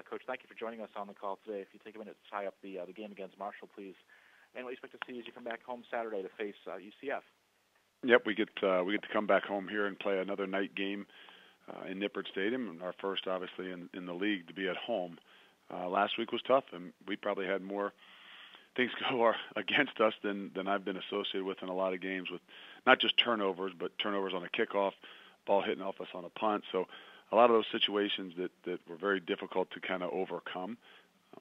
Coach, thank you for joining us on the call today. If you take a minute to tie up the game against Marshall, please. And what you expect to see as you come back home Saturday to face UCF? Yep, we get to come back home here and play another night game in Nippert Stadium, and our first, obviously, in the league to be at home. Last week was tough, and we probably had more things go against us than I've been associated with in a lot of games, with not just turnovers, but turnovers on a kickoff, ball hitting off us on a punt. So a lot of those situations that were very difficult to kind of overcome.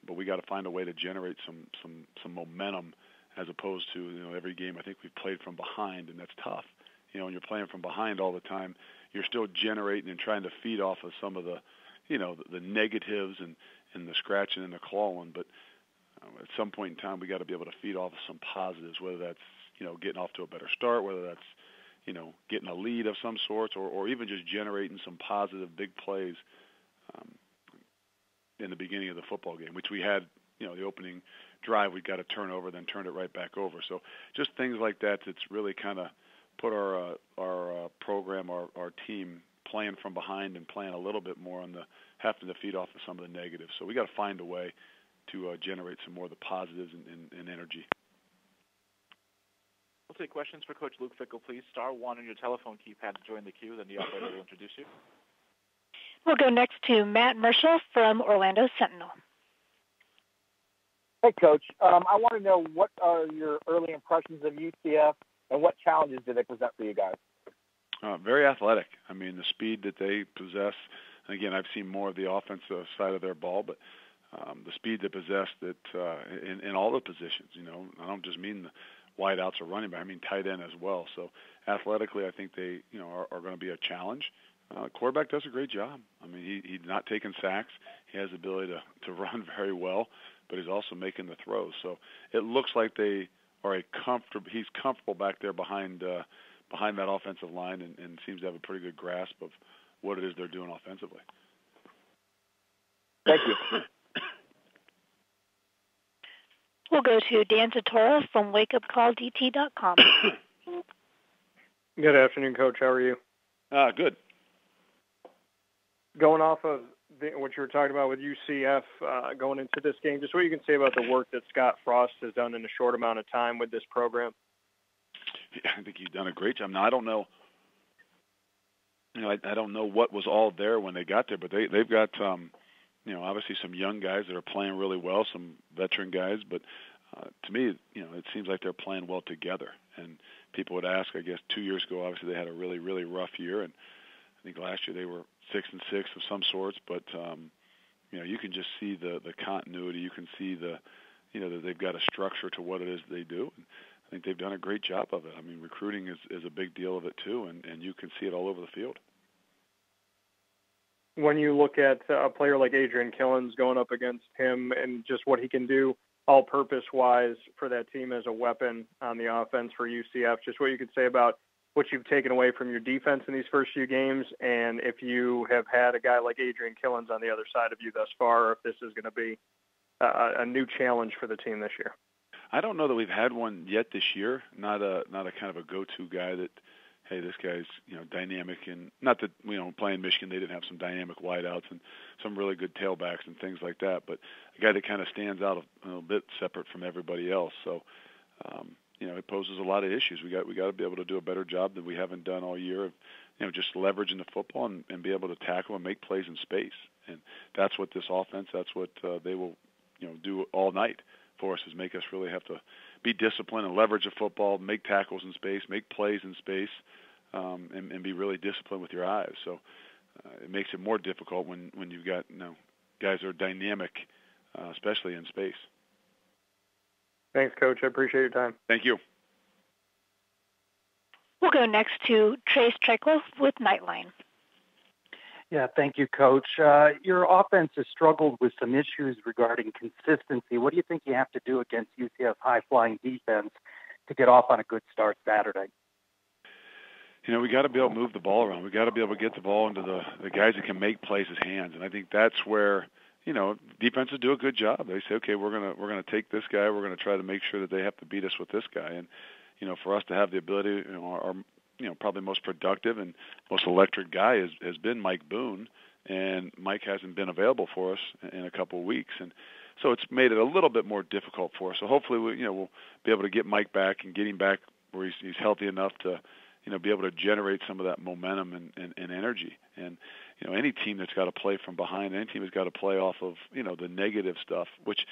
But we got to find a way to generate some momentum, as opposed to every game I think we've played from behind, and that's tough. When you're playing from behind all the time, you're still generating and trying to feed off of some of the the negatives and the scratching and the clawing. But at some point in time, we got to be able to feed off of some positives, whether that's getting off to a better start, whether that's getting a lead of some sort, or even just generating some positive big plays in the beginning of the football game, which we had, the opening drive, we got a turnover, then turned it right back over. So just things like that, that's really kind of put our program, our team playing from behind and playing a little bit more on the having to feed off of some of the negatives. So we got to find a way to generate some more of the positives and energy. We'll take questions for Coach Luke Fickell, please. Star 1 on your telephone keypad to join the queue, then the operator will introduce you. We'll go next to Matt Marshall from Orlando Sentinel. Hey, Coach. I want to know, what are your early impressions of UCF, and what challenges do they present for you guys? Very athletic. I mean, the speed that they possess. Again, I've seen more of the offensive side of their ball, but the speed they possess that in all the positions. I don't just mean the wideouts or running back. I mean tight end as well. So athletically, I think they are going to be a challenge. Quarterback does a great job. I mean, he's not taking sacks. He has the ability to run very well, but he's also making the throws. So it looks like they are he's comfortable back there behind that offensive line, and seems to have a pretty good grasp of what it is they're doing offensively. Thank you. We'll go to Dan Tortora from wakeupcalldt.com. Good afternoon, Coach. How are you? Good. Going off of what you were talking about with UCF going into this game, just what you can say about the work that Scott Frost has done in a short amount of time with this program. Yeah, I think he's done a great job. Now, I don't know. I don't know what was all there when they got there, but they've got obviously some young guys that are playing really well, some veteran guys, but to me, it seems like they're playing well together. And people would ask, I guess 2 years ago, obviously they had a really, really rough year, and I think last year they were 6-6 of some sorts, but you can just see the continuity. You can see that they've got a structure to what it is they do. And I think they've done a great job of it. I mean, recruiting is a big deal of it too, and you can see it all over the field. When you look at a player like Adrian Killens going up against him and just what he can do all-purpose-wise for that team as a weapon on the offense for UCF, just what you could say about what you've taken away from your defense in these first few games, and if you have had a guy like Adrian Killens on the other side of you thus far, or if this is going to be a new challenge for the team this year. I don't know that we've had one yet this year. Not a kind of a go-to guy that, hey, this guy's dynamic, and not that playing Michigan they didn't have some dynamic wideouts and some really good tailbacks and things like that, but a guy that kind of stands out a little bit separate from everybody else. So it poses a lot of issues. We got to be able to do a better job that we haven't done all year of just leveraging the football and be able to tackle and make plays in space. And that's what this offense, that's what they will do all night for us, is make us really have to be disciplined and leverage the football, make tackles in space, make plays in space, and be really disciplined with your eyes. So it makes it more difficult when you've got guys that are dynamic, especially in space. Thanks, Coach. I appreciate your time. Thank you. We'll go next to Trace Treklow with Nightline. Yeah, thank you, Coach. Your offense has struggled with some issues regarding consistency. What do you think you have to do against UCF's high-flying defense to get off on a good start Saturday? We got to be able to move the ball around. We got to be able to get the ball into the guys that can make plays as hands, and I think that's where defenses do a good job. They say, okay, we're gonna take this guy. We're gonna try to make sure that they have to beat us with this guy, and for us to have the ability, our probably most productive and most electric guy has been Mike Boone, and Mike hasn't been available for us in a couple of weeks, and so it's made it a little bit more difficult for us. So hopefully, we'll be able to get Mike back and get him back where he's healthy enough to, be able to generate some of that momentum and energy. And any team that's got to play from behind, any team that's got to play off of the negative stuff, which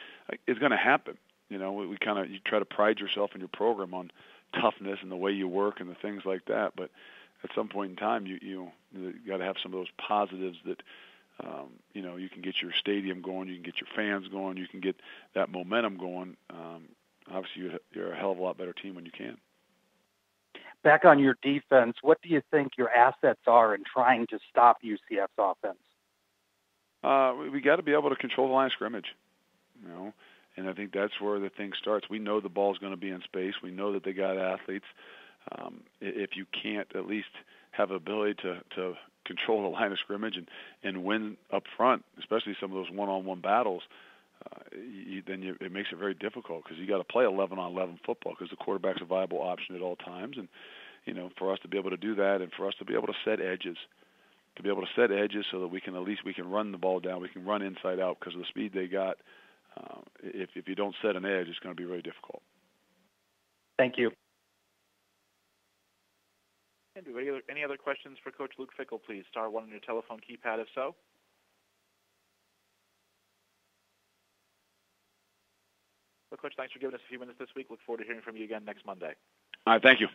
is going to happen. You try to pride yourself in your program on toughness and the way you work and the things like that, but at some point in time, you got to have some of those positives that, you can get your stadium going, you can get your fans going, you can get that momentum going. Obviously, you're a hell of a lot better team when you can. Back on your defense, what do you think your assets are in trying to stop UCF's offense? We got to be able to control the line of scrimmage, and I think that's where the thing starts. We know the ball's going to be in space. We know that they got athletes. If you can't at least have the ability to control the line of scrimmage and win up front, especially some of those one-on-one battles, it makes it very difficult because you got to play 11-on-11 football because the quarterback's a viable option at all times. And for us to be able to do that, and for us to be able to set edges, so that we can run the ball down, we can run inside out because of the speed they got. If you don't set an edge, it's going to be very difficult. Thank you. And do any other questions for Coach Luke Fickell, please? Star 1 on your telephone keypad if so. Well, Coach, thanks for giving us a few minutes this week. Look forward to hearing from you again next Monday. All right, thank you.